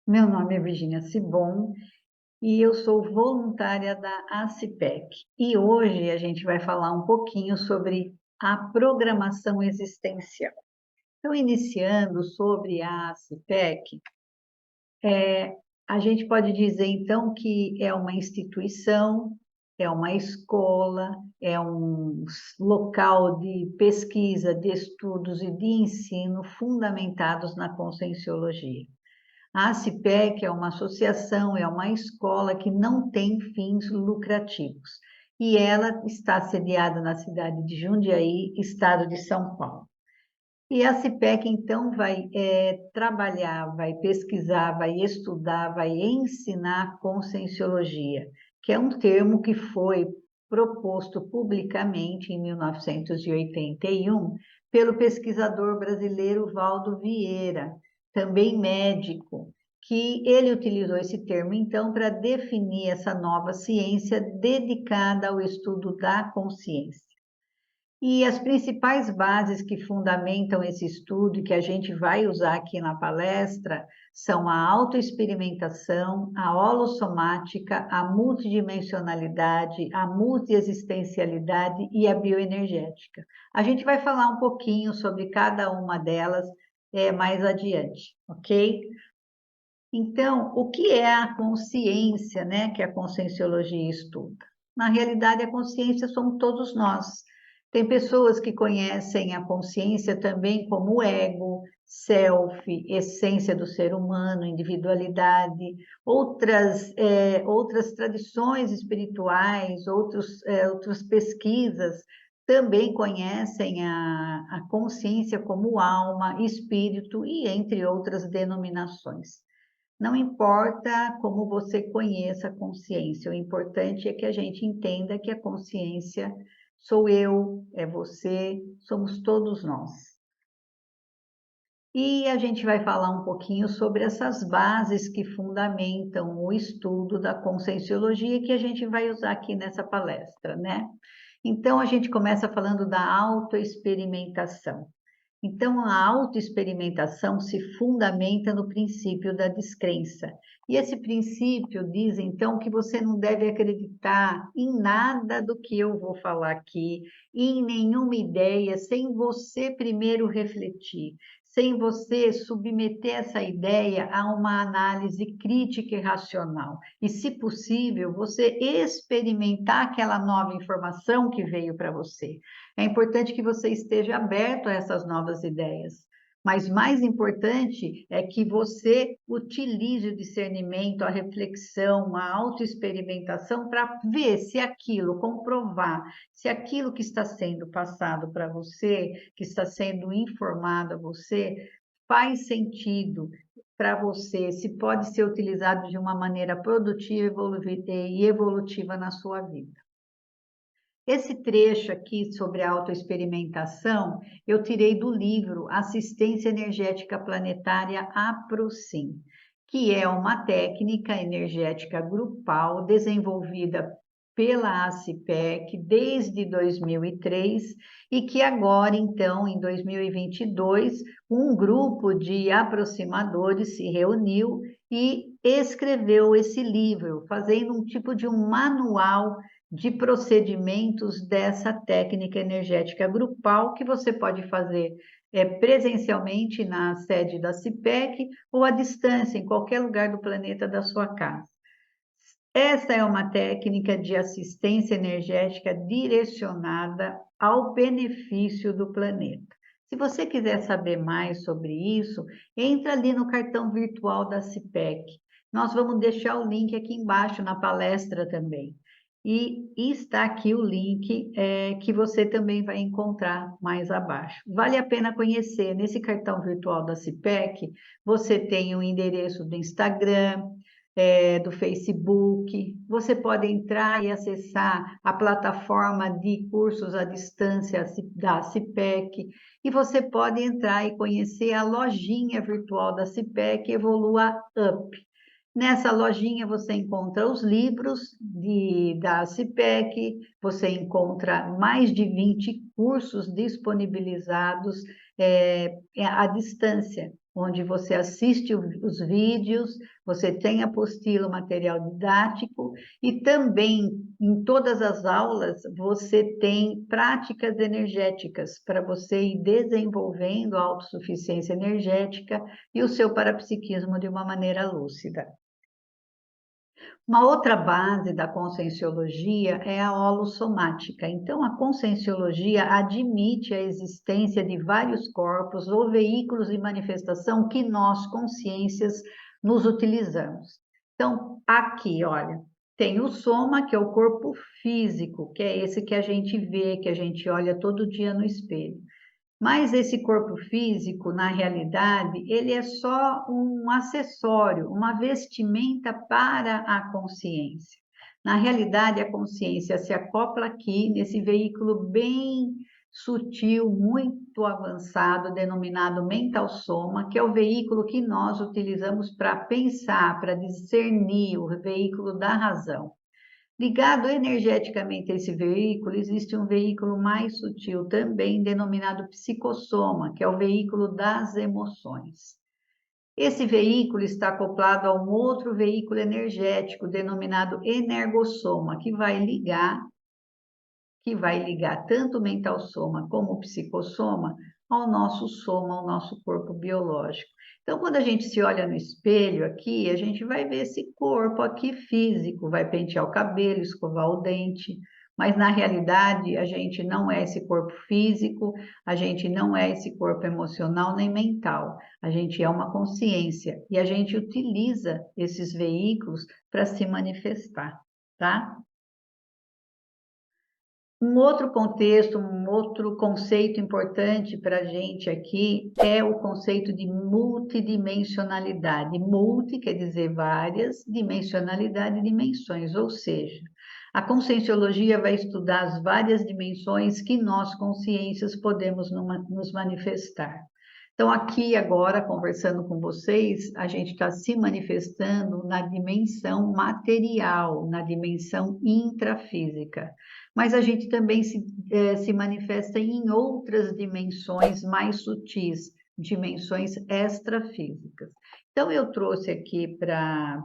Meu nome é Virginia Sibon e eu sou voluntária da ACIPEC. E hoje a gente vai falar um pouquinho sobre a programação existencial. Então, iniciando sobre a ACIPEC, a gente pode dizer então que é uma instituição, é uma escola, é um local de pesquisa, de estudos e de ensino fundamentados na conscienciologia. A ACIPEC é uma associação, é uma escola que não tem fins lucrativos. E ela está sediada na cidade de Jundiaí, estado de São Paulo. E a ACIPEC, então, vai trabalhar, vai pesquisar, vai estudar, vai ensinar conscienciologia, que é um termo que foi proposto publicamente em 1981 pelo pesquisador brasileiro Valdo Vieira, também médico, que ele utilizou esse termo, então, para definir essa nova ciência dedicada ao estudo da consciência. E as principais bases que fundamentam esse estudo e que a gente vai usar aqui na palestra são a autoexperimentação, a holossomática, a multidimensionalidade, a multiexistencialidade e a bioenergética. A gente vai falar um pouquinho sobre cada uma delas mais adiante, ok? Então, o que é a consciência, né, que a conscienciologia estuda? Na realidade, a consciência somos todos nós. Tem pessoas que conhecem a consciência também como ego, self, essência do ser humano, individualidade, outras tradições espirituais, outras pesquisas também conhecem a consciência como alma, espírito e entre outras denominações. Não importa como você conheça a consciência, o importante é que a gente entenda que a consciência sou eu, é você, somos todos nós. E a gente vai falar um pouquinho sobre essas bases que fundamentam o estudo da conscienciologia que a gente vai usar aqui nessa palestra, né? Então, a gente começa falando da autoexperimentação. Então, a autoexperimentação se fundamenta no princípio da descrença. E esse princípio diz, então, que você não deve acreditar em nada do que eu vou falar aqui, em nenhuma ideia, sem você primeiro refletir, sem você submeter essa ideia a uma análise crítica e racional. E, se possível, você experimentar aquela nova informação que veio para você. É importante que você esteja aberto a essas novas ideias. Mas mais importante é que você utilize o discernimento, a reflexão, a autoexperimentação para ver se aquilo, comprovar se aquilo que está sendo passado para você, que está sendo informado a você, faz sentido para você, se pode ser utilizado de uma maneira produtiva e evolutiva na sua vida. Esse trecho aqui sobre a autoexperimentação, eu tirei do livro Assistência Energética Planetária APROSIM, que é uma técnica energética grupal desenvolvida pela ACIPEC desde 2003 e que agora, então, em 2022, um grupo de aproximadores se reuniu e escreveu esse livro, fazendo um tipo de um manual de procedimentos dessa técnica energética grupal que você pode fazer presencialmente na sede da CIPEC ou à distância, em qualquer lugar do planeta da sua casa. Essa é uma técnica de assistência energética direcionada ao benefício do planeta. Se você quiser saber mais sobre isso, entra ali no cartão virtual da CIPEC. Nós vamos deixar o link aqui embaixo na palestra também. E está aqui o link que você também vai encontrar mais abaixo. Vale a pena conhecer. Nesse cartão virtual da CIPEC, você tem o endereço do Instagram, do Facebook. Você pode entrar e acessar a plataforma de cursos à distância da CIPEC. E você pode entrar e conhecer a lojinha virtual da CIPEC, Evolua Up. Nessa lojinha você encontra os livros da CIPEC, você encontra mais de 20 cursos disponibilizados à distância, onde você assiste os vídeos, você tem apostila, o material didático, e também em todas as aulas você tem práticas energéticas para você ir desenvolvendo a autossuficiência energética e o seu parapsiquismo de uma maneira lúcida. Uma outra base da conscienciologia é a holossomática. Então, a conscienciologia admite a existência de vários corpos ou veículos de manifestação que nós, consciências, nos utilizamos. Então, aqui, olha, tem o soma, que é o corpo físico, que é esse que a gente vê, que a gente olha todo dia no espelho. Mas esse corpo físico, na realidade, ele é só um acessório, uma vestimenta para a consciência. Na realidade, a consciência se acopla aqui nesse veículo bem sutil, muito avançado, denominado mental soma, que é o veículo que nós utilizamos para pensar, para discernir, o veículo da razão. Ligado energeticamente a esse veículo, existe um veículo mais sutil também, denominado psicossoma, que é o veículo das emoções. Esse veículo está acoplado a um outro veículo energético, denominado energossoma, que vai ligar tanto o mental soma como o psicossoma ao nosso soma, ao nosso corpo biológico. Então, quando a gente se olha no espelho aqui, a gente vai ver esse corpo aqui físico, vai pentear o cabelo, escovar o dente, mas na realidade a gente não é esse corpo físico, a gente não é esse corpo emocional nem mental, a gente é uma consciência e a gente utiliza esses veículos para se manifestar, tá? Um outro contexto, um outro conceito importante para a gente aqui é o conceito de multidimensionalidade. Multi quer dizer várias, dimensionalidade, dimensões, ou seja, a conscienciologia vai estudar as várias dimensões que nós, consciências, podemos nos manifestar. Então, aqui agora, conversando com vocês, a gente está se manifestando na dimensão material, na dimensão intrafísica. Mas a gente também se manifesta em outras dimensões mais sutis, dimensões extrafísicas. Então, eu trouxe aqui para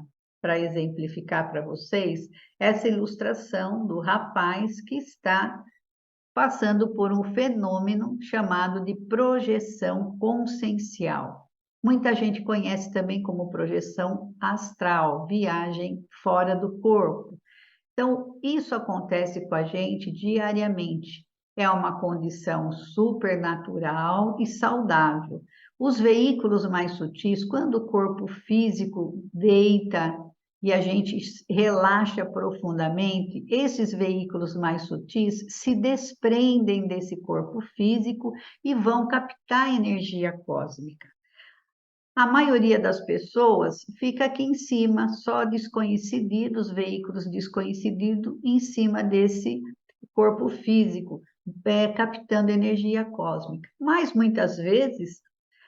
exemplificar para vocês essa ilustração do rapaz que está passando por um fenômeno chamado de projeção consciencial. Muita gente conhece também como projeção astral, viagem fora do corpo. Então, isso acontece com a gente diariamente. É uma condição supernatural e saudável. Os veículos mais sutis, quando o corpo físico deita e a gente relaxa profundamente, esses veículos mais sutis se desprendem desse corpo físico e vão captar a energia cósmica. A maioria das pessoas fica aqui em cima, só desconhecidos, veículos desconhecidos em cima desse corpo físico, captando energia cósmica. Mas muitas vezes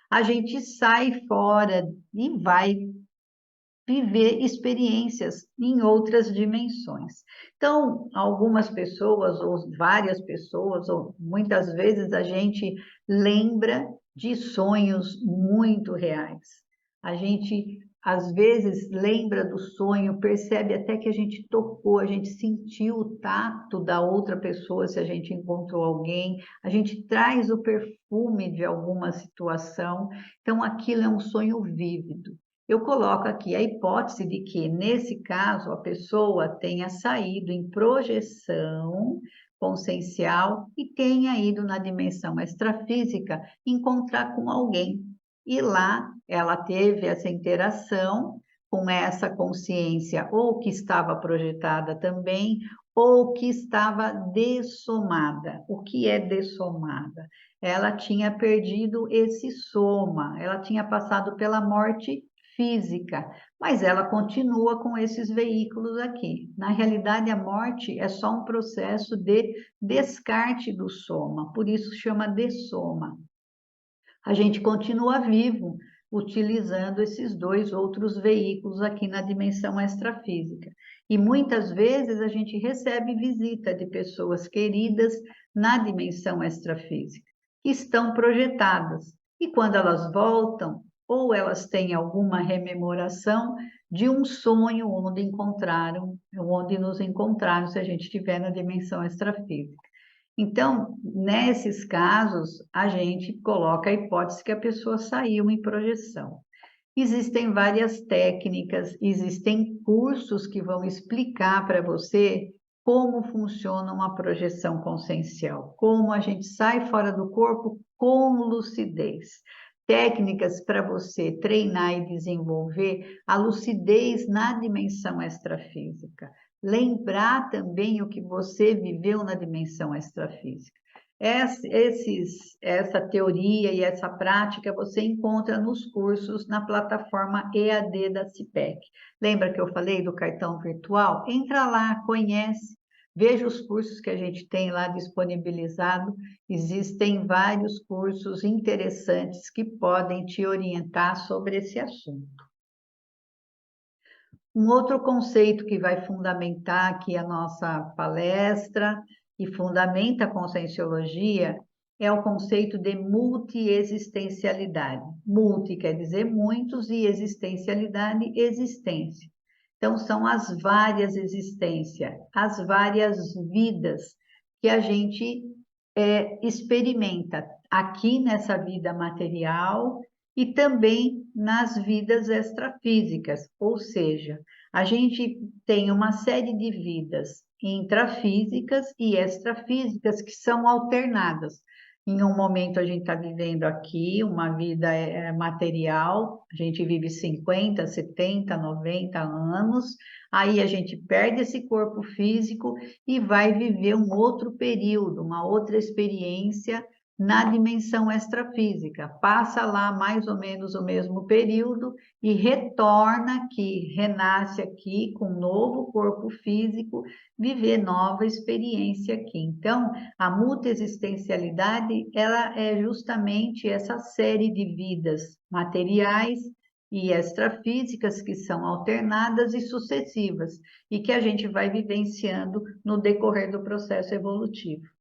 a gente sai fora e vai viver experiências em outras dimensões. Então, algumas pessoas, ou várias pessoas, ou muitas vezes a gente lembra de sonhos muito reais. A gente, às vezes, lembra do sonho, percebe até que a gente tocou, a gente sentiu o tato da outra pessoa, se a gente encontrou alguém, a gente traz o perfume de alguma situação. Então, aquilo é um sonho vívido. Eu coloco aqui a hipótese de que, nesse caso, a pessoa tenha saído em projeção consciencial e tenha ido na dimensão extrafísica encontrar com alguém. E lá ela teve essa interação com essa consciência, ou que estava projetada também, ou que estava dessomada. O que é dessomada? Ela tinha perdido esse soma, ela tinha passado pela morte física, mas ela continua com esses veículos aqui. Na realidade, a morte é só um processo de descarte do soma, por isso chama dessoma. A gente continua vivo utilizando esses dois outros veículos aqui na dimensão extrafísica. E muitas vezes a gente recebe visita de pessoas queridas na dimensão extrafísica, que estão projetadas. E quando elas voltam, ou elas têm alguma rememoração de um sonho onde nos encontraram, se a gente estiver na dimensão extrafísica. Então, nesses casos, a gente coloca a hipótese que a pessoa saiu em projeção. Existem várias técnicas, existem cursos que vão explicar para você como funciona uma projeção consciencial, como a gente sai fora do corpo com lucidez. Técnicas para você treinar e desenvolver a lucidez na dimensão extrafísica. Lembrar também o que você viveu na dimensão extrafísica. Essa teoria e essa prática você encontra nos cursos na plataforma EAD da CIPEC. Lembra que eu falei do cartão virtual? Entra lá, conhece, veja os cursos que a gente tem lá disponibilizado. Existem vários cursos interessantes que podem te orientar sobre esse assunto. Um outro conceito que vai fundamentar aqui a nossa palestra e fundamenta a conscienciologia é o conceito de multiexistencialidade. Multi quer dizer muitos e existencialidade, existência. Então, são as várias existências, as várias vidas que a gente experimenta aqui nessa vida material e também nas vidas extrafísicas, ou seja, a gente tem uma série de vidas intrafísicas e extrafísicas que são alternadas. Em um momento a gente está vivendo aqui uma vida material, a gente vive 50, 70, 90 anos, aí a gente perde esse corpo físico e vai viver um outro período, uma outra experiência na dimensão extrafísica. Passa lá mais ou menos o mesmo período e retorna aqui, renasce aqui com um novo corpo físico, viver nova experiência aqui. Então, a multiexistencialidade, ela é justamente essa série de vidas materiais e extrafísicas que são alternadas e sucessivas e que a gente vai vivenciando no decorrer do processo evolutivo.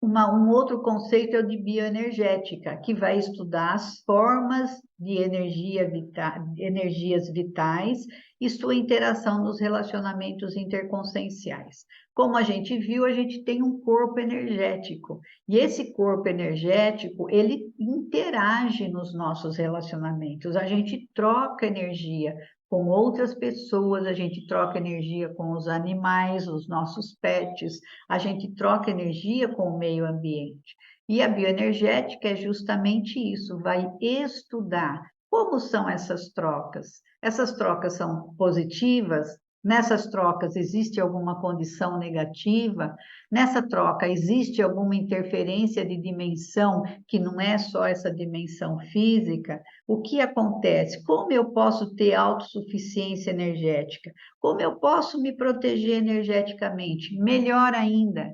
Um outro conceito é o de bioenergética, que vai estudar as formas de energias vitais e sua interação nos relacionamentos interconscienciais. Como a gente viu, a gente tem um corpo energético, e esse corpo energético, ele interage nos nossos relacionamentos, a gente troca energia com outras pessoas, a gente troca energia com os animais, os nossos pets, a gente troca energia com o meio ambiente. E a bioenergética é justamente isso, vai estudar como são essas trocas. Essas trocas são positivas? Nessas trocas existe alguma condição negativa? Nessa troca existe alguma interferência de dimensão que não é só essa dimensão física? O que acontece? Como eu posso ter autossuficiência energética? Como eu posso me proteger energeticamente? Melhor ainda,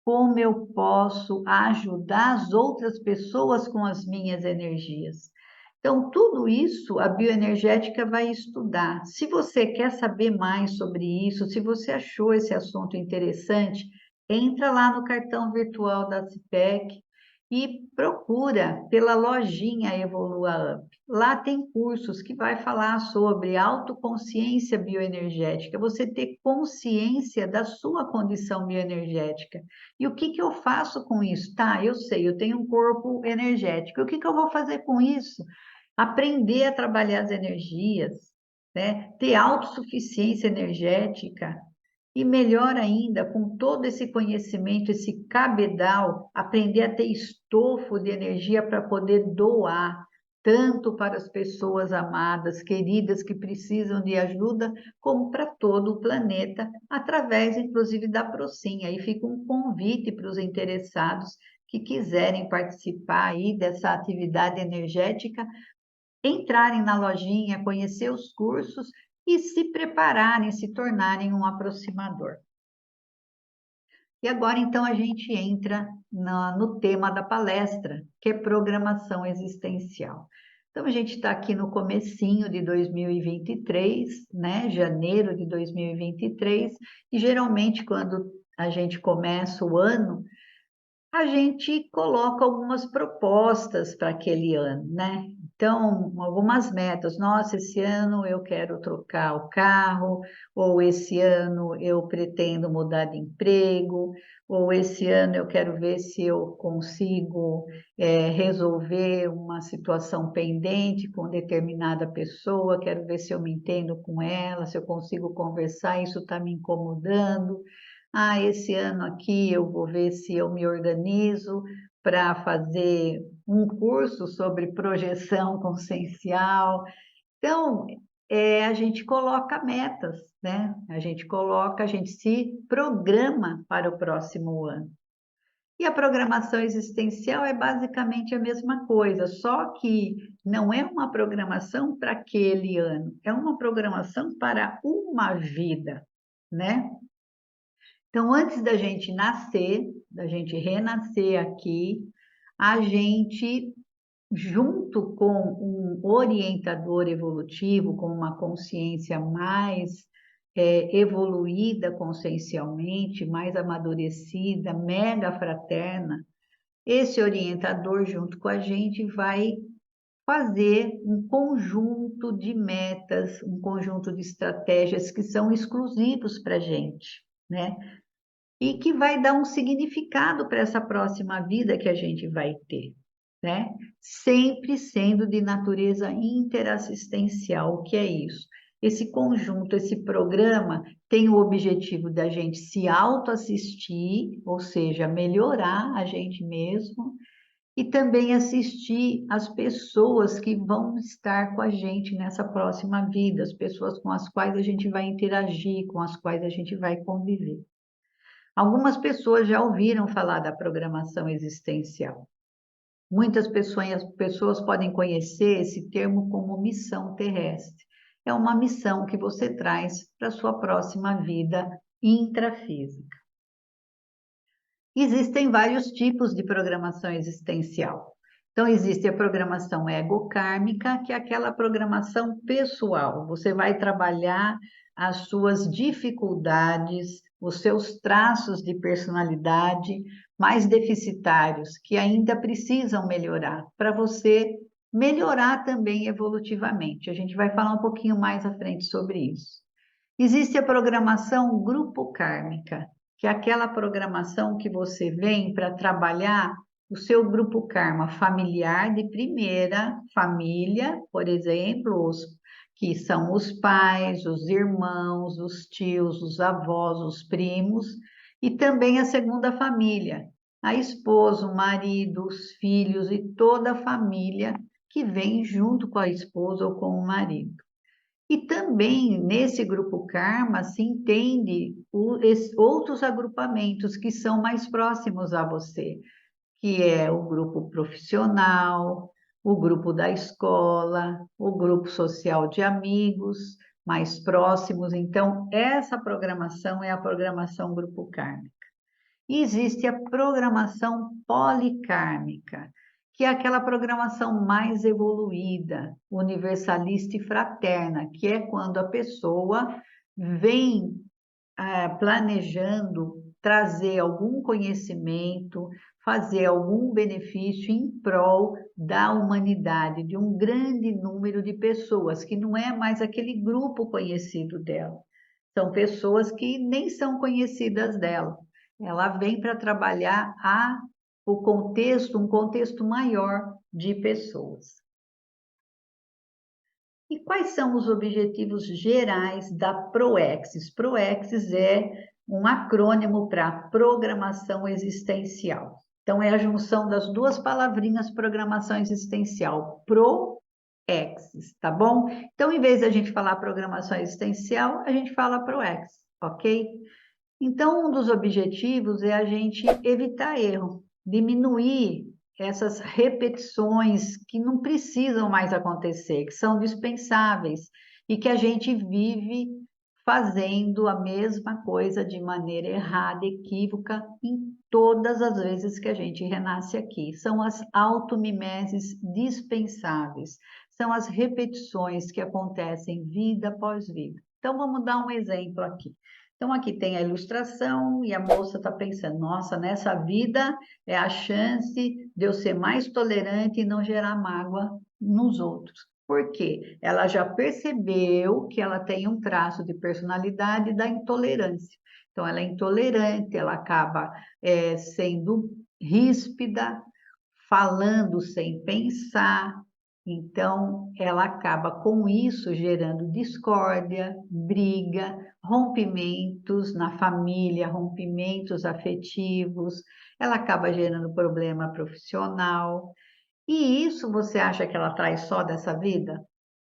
como eu posso ajudar as outras pessoas com as minhas energias? Então, tudo isso a bioenergética vai estudar. Se você quer saber mais sobre isso, se você achou esse assunto interessante, entra lá no cartão virtual da CIPEC e procura pela lojinha Evolua Up. Lá tem cursos que vai falar sobre autoconsciência bioenergética, você ter consciência da sua condição bioenergética. E o que eu faço com isso? Tá, eu sei, eu tenho um corpo energético. O que eu vou fazer com isso? Aprender a trabalhar as energias, né? Ter autossuficiência energética e melhor ainda, com todo esse conhecimento, esse cabedal, aprender a ter estofo de energia para poder doar, tanto para as pessoas amadas, queridas, que precisam de ajuda, como para todo o planeta, através, inclusive, da Procin. Aí fica um convite para os interessados que quiserem participar aí dessa atividade energética, entrarem na lojinha, conhecer os cursos e se prepararem, se tornarem um aproximador. E agora, então, a gente entra no tema da palestra, que é programação existencial. Então, a gente está aqui no comecinho de 2023, né? Janeiro de 2023, e geralmente quando a gente começa o ano, a gente coloca algumas propostas para aquele ano, né? Então, algumas metas. Nossa, esse ano eu quero trocar o carro, ou esse ano eu pretendo mudar de emprego, ou esse ano eu quero ver se eu consigo resolver uma situação pendente com determinada pessoa, quero ver se eu me entendo com ela, se eu consigo conversar, isso está me incomodando. Ah, esse ano aqui eu vou ver se eu me organizo para fazer um curso sobre projeção consciencial. Então, a gente coloca metas, né? A gente se programa para o próximo ano. E a programação existencial é basicamente a mesma coisa, só que não é uma programação para aquele ano, é uma programação para uma vida, né? Então, antes da gente nascer, da gente renascer aqui, a gente, junto com um orientador evolutivo, com uma consciência mais evoluída consciencialmente, mais amadurecida, mega fraterna, esse orientador, junto com a gente, vai fazer um conjunto de metas, um conjunto de estratégias que são exclusivos para a gente, né? E que vai dar um significado para essa próxima vida que a gente vai ter, né? Sempre sendo de natureza interassistencial. O que é isso? Esse conjunto, esse programa tem o objetivo da gente se autoassistir, ou seja, melhorar a gente mesmo, e também assistir as pessoas que vão estar com a gente nessa próxima vida, as pessoas com as quais a gente vai interagir, com as quais a gente vai conviver. Algumas pessoas já ouviram falar da programação existencial. Muitas pessoas podem conhecer esse termo como missão terrestre. É uma missão que você traz para a sua próxima vida intrafísica. Existem vários tipos de programação existencial. Então, existe a programação egokármica, que é aquela programação pessoal. Você vai trabalhar as suas dificuldades, os seus traços de personalidade mais deficitários, que ainda precisam melhorar, para você melhorar também evolutivamente. A gente vai falar um pouquinho mais à frente sobre isso. Existe a programação grupo kármica, que é aquela programação que você vem para trabalhar o seu grupo karma familiar de primeira família, por exemplo, que são os pais, os irmãos, os tios, os avós, os primos, e também a segunda família, a esposa, o marido, os filhos e toda a família que vem junto com a esposa ou com o marido. E também nesse grupo karma se entende outros agrupamentos que são mais próximos a você, que é o grupo profissional, o grupo da escola, o grupo social de amigos mais próximos. Então, essa programação é a programação grupo kármica. E existe a programação policármica, que é aquela programação mais evoluída, universalista e fraterna, que é quando a pessoa vem planejando trazer algum conhecimento, fazer algum benefício em prol da humanidade, de um grande número de pessoas, que não é mais aquele grupo conhecido dela. São pessoas que nem são conhecidas dela. Ela vem para trabalhar o contexto, um contexto maior de pessoas. E quais são os objetivos gerais da PROEXIS? PROEXIS é um acrônimo para Programação Existencial. Então, é a junção das duas palavrinhas programação existencial, PROEXIS, tá bom? Então, em vez de a gente falar programação existencial, a gente fala PROEXIS, ok? Então, um dos objetivos é a gente evitar erro, diminuir essas repetições que não precisam mais acontecer, que são dispensáveis e que a gente vive fazendo a mesma coisa de maneira errada, equívoca, em todas as vezes que a gente renasce aqui. São as automimeses dispensáveis, são as repetições que acontecem vida após vida. Então, vamos dar um exemplo aqui. Então, aqui tem a ilustração e a moça está pensando, nossa, nessa vida é a chance de eu ser mais tolerante e não gerar mágoa nos outros. Por quê? Ela já percebeu que ela tem um traço de personalidade da intolerância. Então, ela é intolerante, ela acaba sendo ríspida, falando sem pensar. Então, ela acaba com isso gerando discórdia, briga, rompimentos na família, rompimentos afetivos, ela acaba gerando problema profissional. E isso você acha que ela traz só dessa vida?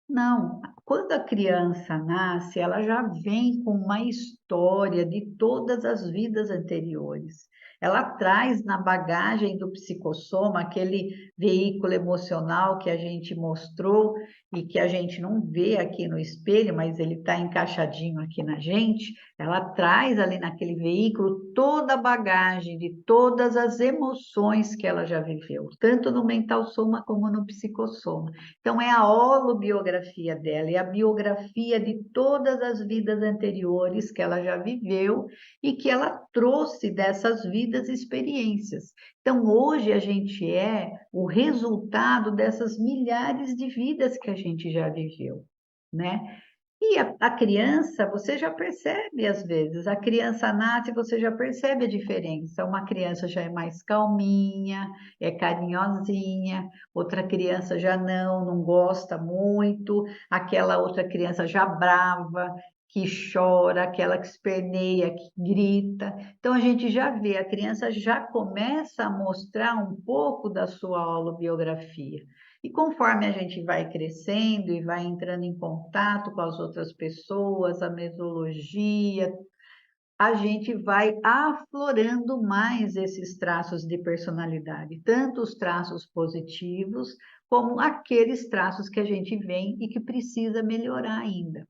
Não, quando a criança nasce, ela já vem com uma história de todas as vidas anteriores. Ela traz na bagagem do psicossoma, aquele veículo emocional que a gente mostrou e que a gente não vê aqui no espelho, mas ele está encaixadinho aqui na gente. Ela traz ali naquele veículo toda a bagagem de todas as emoções que ela já viveu, tanto no mental soma como no psicossoma. Então, é a holobiografia dela, é a biografia de todas as vidas anteriores que ela já viveu e que ela trouxe dessas vidas experiências. Então, hoje a gente é o resultado dessas milhares de vidas que a gente já viveu, né? E a criança, você já percebe às vezes, a criança nasce, você já percebe a diferença. Uma criança já é mais calminha, é carinhosinha, outra criança já não gosta muito, aquela outra criança já brava, que chora, aquela que esperneia, que grita. Então a gente já vê, a criança já começa a mostrar um pouco da sua holobiografia. E conforme a gente vai crescendo e vai entrando em contato com as outras pessoas, a mesologia, a gente vai aflorando mais esses traços de personalidade, tanto os traços positivos, como aqueles traços que a gente vê e que precisa melhorar ainda.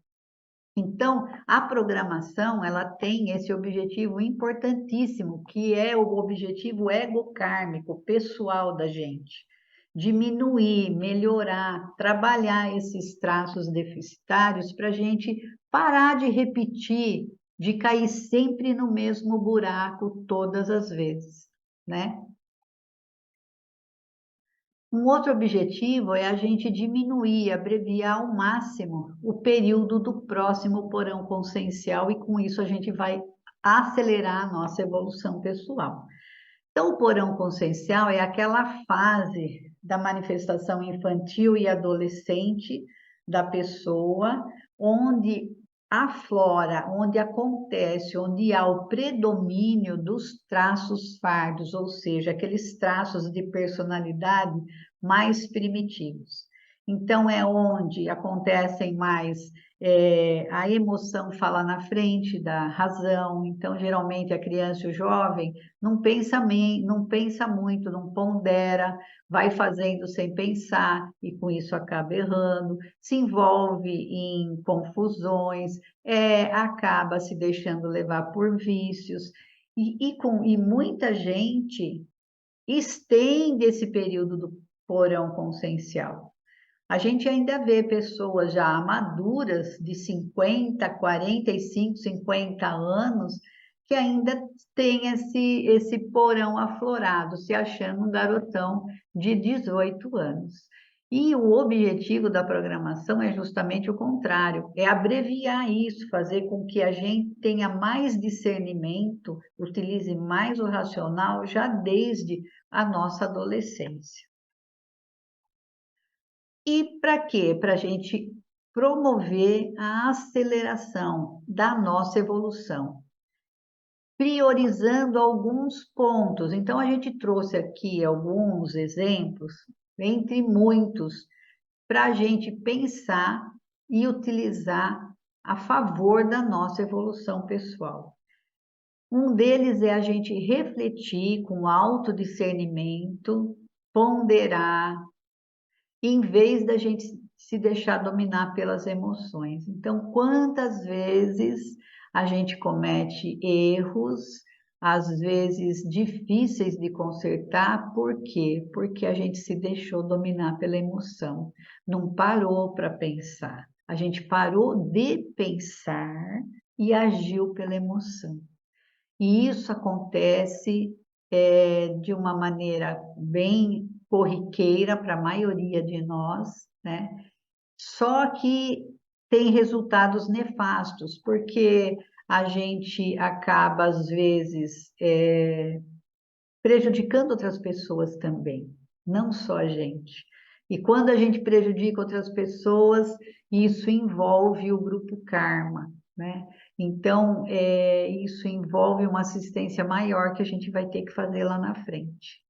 Então, a programação, ela tem esse objetivo importantíssimo, que é o objetivo ego-kármico, pessoal da gente. Diminuir, melhorar, trabalhar esses traços deficitários para a gente parar de repetir, de cair sempre no mesmo buraco todas as vezes, né? Um outro objetivo é a gente diminuir, abreviar ao máximo o período do próximo porão consciencial e com isso a gente vai acelerar a nossa evolução pessoal. Então, o porão consciencial é aquela fase da manifestação infantil e adolescente da pessoa, onde aflora, onde acontece, onde há o predomínio dos traços fardos, ou seja, aqueles traços de personalidade mais primitivos. Então, é onde acontecem mais a emoção fala na frente da razão. Então, geralmente, a criança e o jovem não pensa muito, não pondera, vai fazendo sem pensar e com isso acaba errando, se envolve em confusões, acaba se deixando levar por vícios e muita gente estende esse período do porão consciencial. A gente ainda vê pessoas já maduras de 50, 45, 50 anos que ainda tem esse porão aflorado, se achando um garotão de 18 anos. E o objetivo da programação é justamente o contrário, é abreviar isso, fazer com que a gente tenha mais discernimento, utilize mais o racional já desde a nossa adolescência. E para quê? Para a gente promover a aceleração da nossa evolução, priorizando alguns pontos. Então, a gente trouxe aqui alguns exemplos, entre muitos, para a gente pensar e utilizar a favor da nossa evolução pessoal. Um deles é a gente refletir com autodiscernimento, ponderar, em vez da gente se deixar dominar pelas emoções. Então, quantas vezes a gente comete erros, às vezes difíceis de consertar, por quê? Porque a gente se deixou dominar pela emoção, não parou para pensar. A gente parou de pensar e agiu pela emoção. E isso acontece de uma maneira bem corriqueira para a maioria de nós, né? Só que tem resultados nefastos, porque a gente acaba, às vezes, prejudicando outras pessoas também, não só a gente. E quando a gente prejudica outras pessoas, isso envolve o grupo karma, né? Então, isso envolve uma assistência maior que a gente vai ter que fazer lá na frente.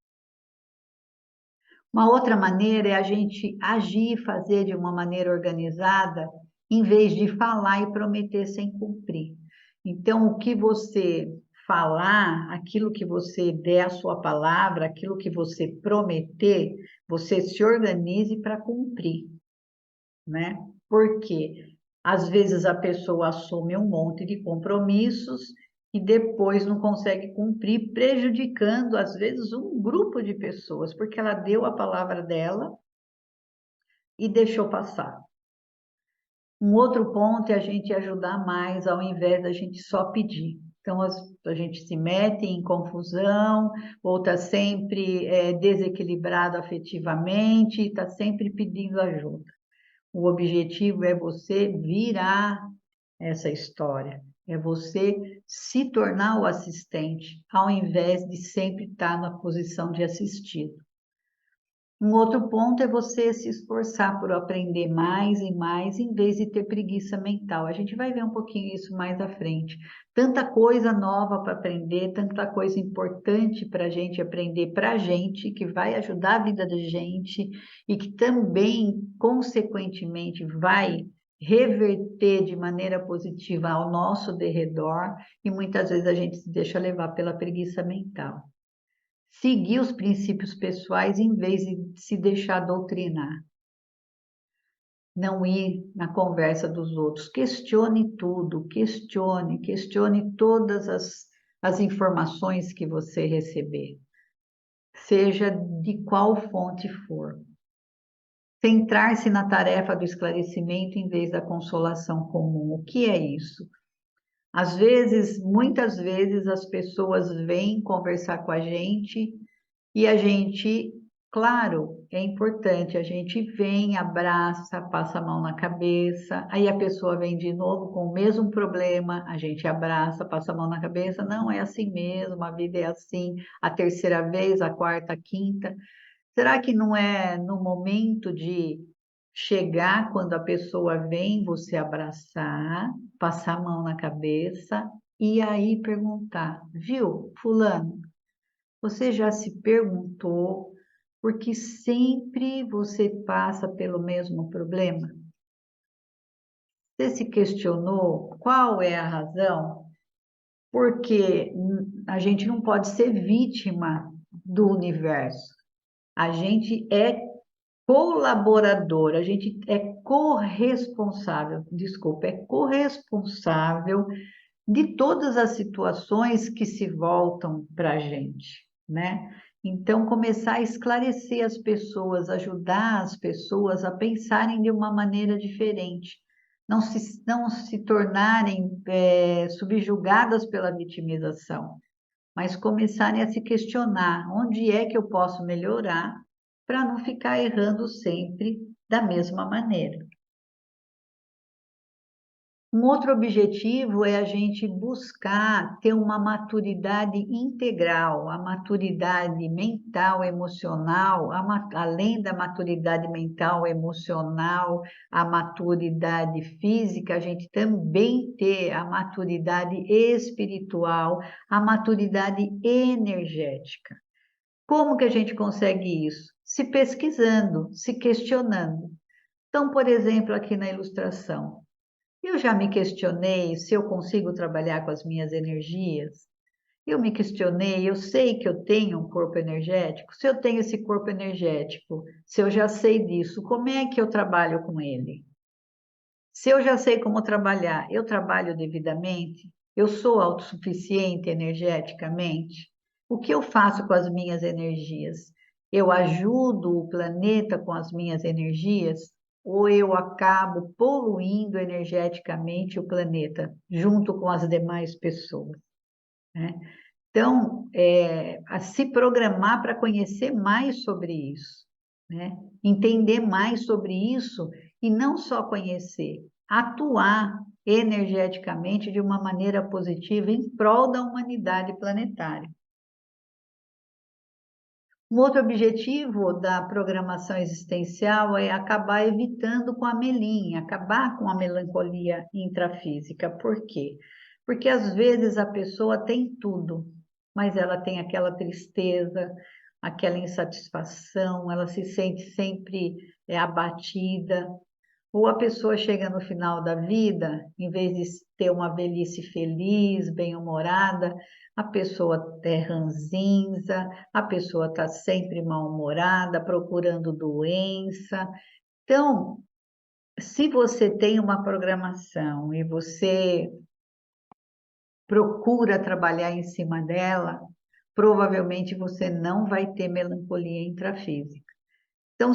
Uma outra maneira é a gente agir e fazer de uma maneira organizada, em vez de falar e prometer sem cumprir. Então, o que você falar, aquilo que você der a sua palavra, aquilo que você prometer, você se organize para cumprir, né? Porque às vezes a pessoa assume um monte de compromissos e depois não consegue cumprir, prejudicando às vezes um grupo de pessoas, porque ela deu a palavra dela e deixou passar. Um outro ponto é a gente ajudar mais ao invés da gente só pedir. Então, a gente se mete em confusão, ou está sempre desequilibrado afetivamente, está sempre pedindo ajuda. O objetivo é você virar essa história, é você se tornar o assistente, ao invés de sempre estar na posição de assistido. Um outro ponto é você se esforçar por aprender mais e mais, em vez de ter preguiça mental. A gente vai ver um pouquinho isso mais à frente. Tanta coisa nova para aprender, tanta coisa importante para a gente aprender para a gente, que vai ajudar a vida da gente e que também, consequentemente, vai reverter de maneira positiva ao nosso derredor, e muitas vezes a gente se deixa levar pela preguiça mental. Seguir os princípios pessoais em vez de se deixar doutrinar. Não ir na conversa dos outros. Questione tudo, questione todas as informações que você receber, seja de qual fonte for. Centrar-se na tarefa do esclarecimento em vez da consolação comum. O que é isso? Às vezes, muitas vezes, as pessoas vêm conversar com a gente e a gente, claro, é importante, a gente vem, abraça, passa a mão na cabeça, aí a pessoa vem de novo com o mesmo problema, a gente abraça, passa a mão na cabeça, não é assim mesmo, a vida é assim, a terceira vez, a quarta, a quinta. Será que não é no momento de chegar quando a pessoa vem, você abraçar, passar a mão na cabeça e aí perguntar, viu, fulano? Você já se perguntou por que sempre você passa pelo mesmo problema? Você se questionou qual é a razão? Porque a gente não pode ser vítima do universo. A gente é colaborador, a gente é corresponsável, desculpa, é corresponsável de todas as situações que se voltam para a gente, né? Então, começar a esclarecer as pessoas, ajudar as pessoas a pensarem de uma maneira diferente, não se tornarem subjugadas pela vitimização, mas começarem a se questionar onde é que eu posso melhorar para não ficar errando sempre da mesma maneira. Um outro objetivo é a gente buscar ter uma maturidade integral, a maturidade mental, emocional, além da maturidade mental, emocional, a maturidade física, a gente também ter a maturidade espiritual, a maturidade energética. Como que a gente consegue isso? Se pesquisando, se questionando. Então, por exemplo, aqui na ilustração, eu já me questionei se eu consigo trabalhar com as minhas energias. Eu me questionei, eu sei que eu tenho um corpo energético. Se eu tenho esse corpo energético, se eu já sei disso, como é que eu trabalho com ele? Se eu já sei como trabalhar, eu trabalho devidamente? Eu sou autossuficiente energeticamente? O que eu faço com as minhas energias? Eu ajudo o planeta com as minhas energias? ou eu acabo poluindo energeticamente o planeta, junto com as demais pessoas, né? Então, a se programar para conhecer mais sobre isso, né? Entender mais sobre isso e não só conhecer, atuar energeticamente de uma maneira positiva em prol da humanidade planetária. Um outro objetivo da programação existencial é acabar evitando com a melinha, acabar com a melancolia intrafísica. Por quê? Porque às vezes a pessoa tem tudo, mas ela tem aquela tristeza, aquela insatisfação, ela se sente sempre abatida, ou a pessoa chega no final da vida, em vez de ter uma velhice feliz, bem-humorada, a pessoa é ranzinza, a pessoa está sempre mal-humorada, procurando doença. Então, se você tem uma programação e você procura trabalhar em cima dela, provavelmente você não vai ter melancolia intrafísica. Então,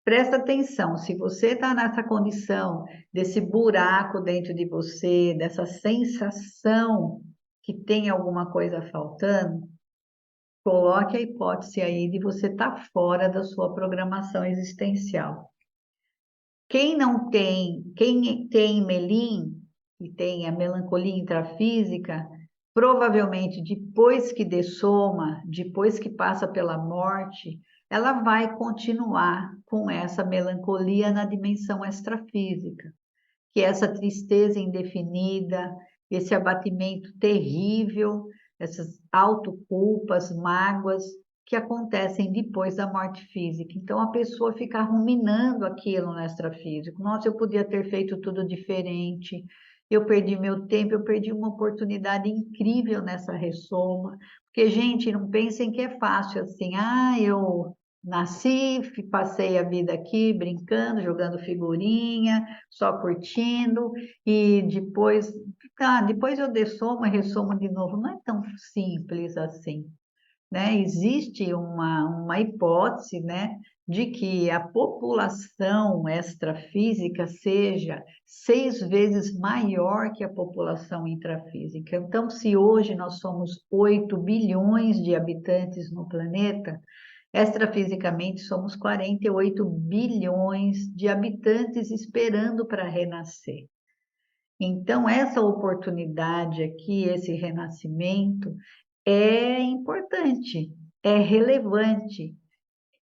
presta atenção, se você está nessa condição, desse buraco dentro de você, dessa sensação que tem alguma coisa faltando, coloque a hipótese aí de você estar fora da sua programação existencial. Quem tem melim e tem a melancolia intrafísica, provavelmente depois que dessoma, depois que passa pela morte, ela vai continuar com essa melancolia na dimensão extrafísica, que é essa tristeza indefinida, esse abatimento terrível, essas autoculpas, mágoas que acontecem depois da morte física. Então a pessoa fica ruminando aquilo no extrafísico. Nossa, eu podia ter feito tudo diferente. Eu perdi meu tempo, eu perdi uma oportunidade incrível nessa ressoma. Porque, gente, não pensem que é fácil assim. Ah, eu nasci, passei a vida aqui brincando, jogando figurinha, só curtindo, e depois eu dessomo e ressomo de novo. Não é tão simples assim, né? Existe uma hipótese, né, de que a população extrafísica seja 6 vezes maior que a população intrafísica. Então, se hoje nós somos 8 bilhões de habitantes no planeta, extrafisicamente somos 48 bilhões de habitantes esperando para renascer. Então, essa oportunidade aqui, esse renascimento, é importante, é relevante,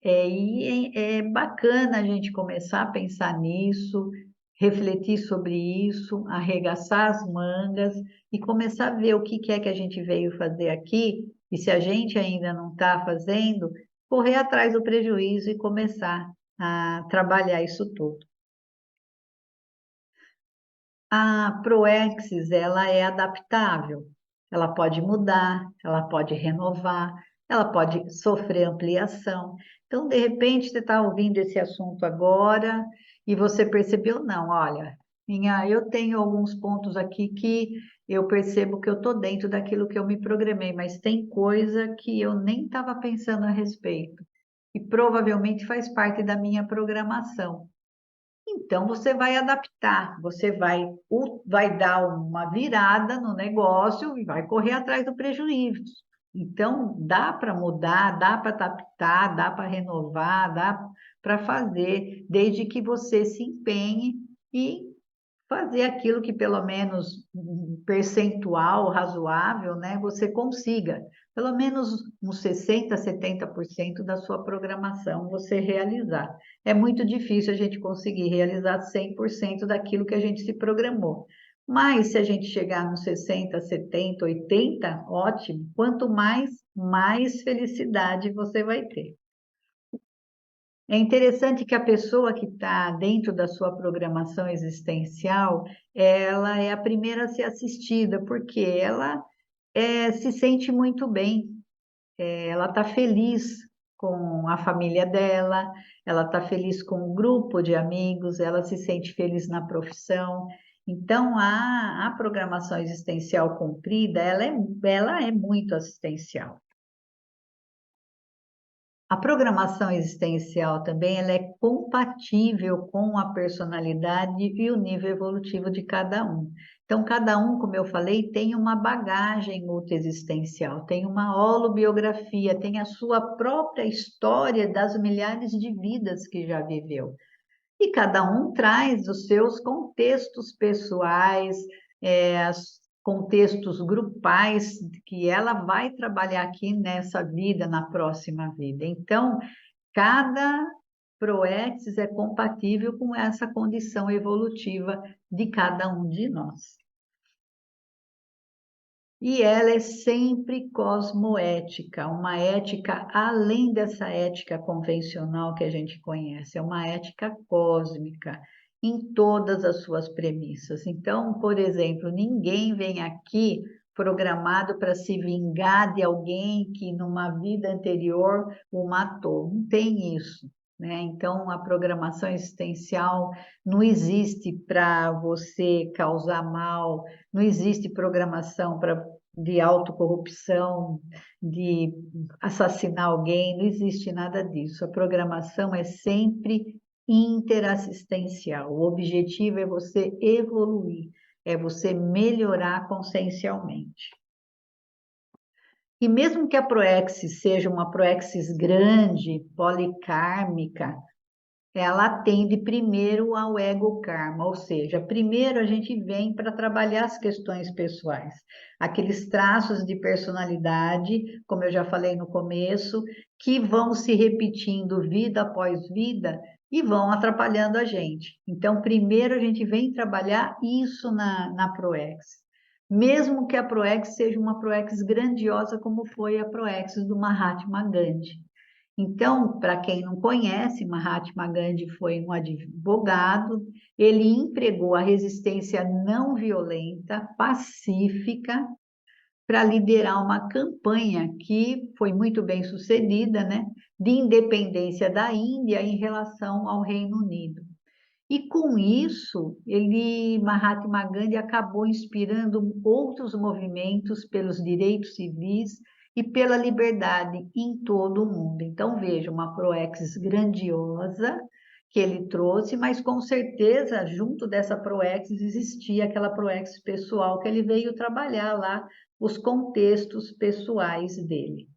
e é bacana a gente começar a pensar nisso, refletir sobre isso, arregaçar as mangas e começar a ver o que é que a gente veio fazer aqui, e se a gente ainda não está fazendo, correr atrás do prejuízo e começar a trabalhar isso tudo. A Proexis, ela é adaptável, ela pode mudar, ela pode renovar, ela pode sofrer ampliação. Então, de repente, você está ouvindo esse assunto agora e você percebeu, não, olha, eu tenho alguns pontos aqui que eu percebo que eu estou dentro daquilo que eu me programei, mas tem coisa que eu nem estava pensando a respeito e provavelmente faz parte da minha programação. Então, você vai adaptar, você vai dar uma virada no negócio e vai correr atrás do prejuízo. Então, dá para mudar, dá para adaptar, dá para renovar, dá para fazer, desde que você se empenhe e fazer aquilo que pelo menos um percentual razoável, né, você consiga. Pelo menos uns 60, 70% da sua programação você realizar. É muito difícil a gente conseguir realizar 100% daquilo que a gente se programou. Mas se a gente chegar nos 60, 70, 80, ótimo. Quanto mais felicidade você vai ter. É interessante que a pessoa que está dentro da sua programação existencial, ela é a primeira a ser assistida, porque ela se sente muito bem, ela está feliz com a família dela, ela está feliz com o grupo de amigos, ela se sente feliz na profissão. Então, a programação existencial cumprida, ela é muito assistencial. A programação existencial também ela é compatível com a personalidade e o nível evolutivo de cada um. Então, cada um, como eu falei, tem uma bagagem multiexistencial, tem uma holobiografia, tem a sua própria história das milhares de vidas que já viveu. E cada um traz os seus contextos pessoais, contextos grupais que ela vai trabalhar aqui nessa vida, na próxima vida. Então, cada proexis é compatível com essa condição evolutiva de cada um de nós. E ela é sempre cosmoética, uma ética além dessa ética convencional que a gente conhece, é uma ética cósmica em todas as suas premissas. Então, por exemplo, ninguém vem aqui programado para se vingar de alguém que numa vida anterior o matou. Não tem isso, né? Então, a programação existencial não existe para você causar mal, não existe programação de autocorrupção, de assassinar alguém, não existe nada disso. A programação é sempre interassistencial. O objetivo é você evoluir, é você melhorar consciencialmente. E mesmo que a proexis seja uma proexis grande, policármica, ela atende primeiro ao ego karma, ou seja, primeiro a gente vem para trabalhar as questões pessoais, aqueles traços de personalidade, como eu já falei no começo, que vão se repetindo vida após vida e vão atrapalhando a gente. Então, primeiro a gente vem trabalhar isso na Proex. Mesmo que a Proex seja uma Proex grandiosa, como foi a Proex do Mahatma Gandhi. Então, para quem não conhece, Mahatma Gandhi foi um advogado, ele empregou a resistência não violenta, pacífica, para liderar uma campanha que foi muito bem sucedida, né, de independência da Índia em relação ao Reino Unido. E com isso, Mahatma Gandhi acabou inspirando outros movimentos pelos direitos civis e pela liberdade em todo o mundo. Então, veja, uma proexis grandiosa que ele trouxe, mas com certeza, junto dessa proexis, existia aquela proexis pessoal que ele veio trabalhar lá, os contextos pessoais dele.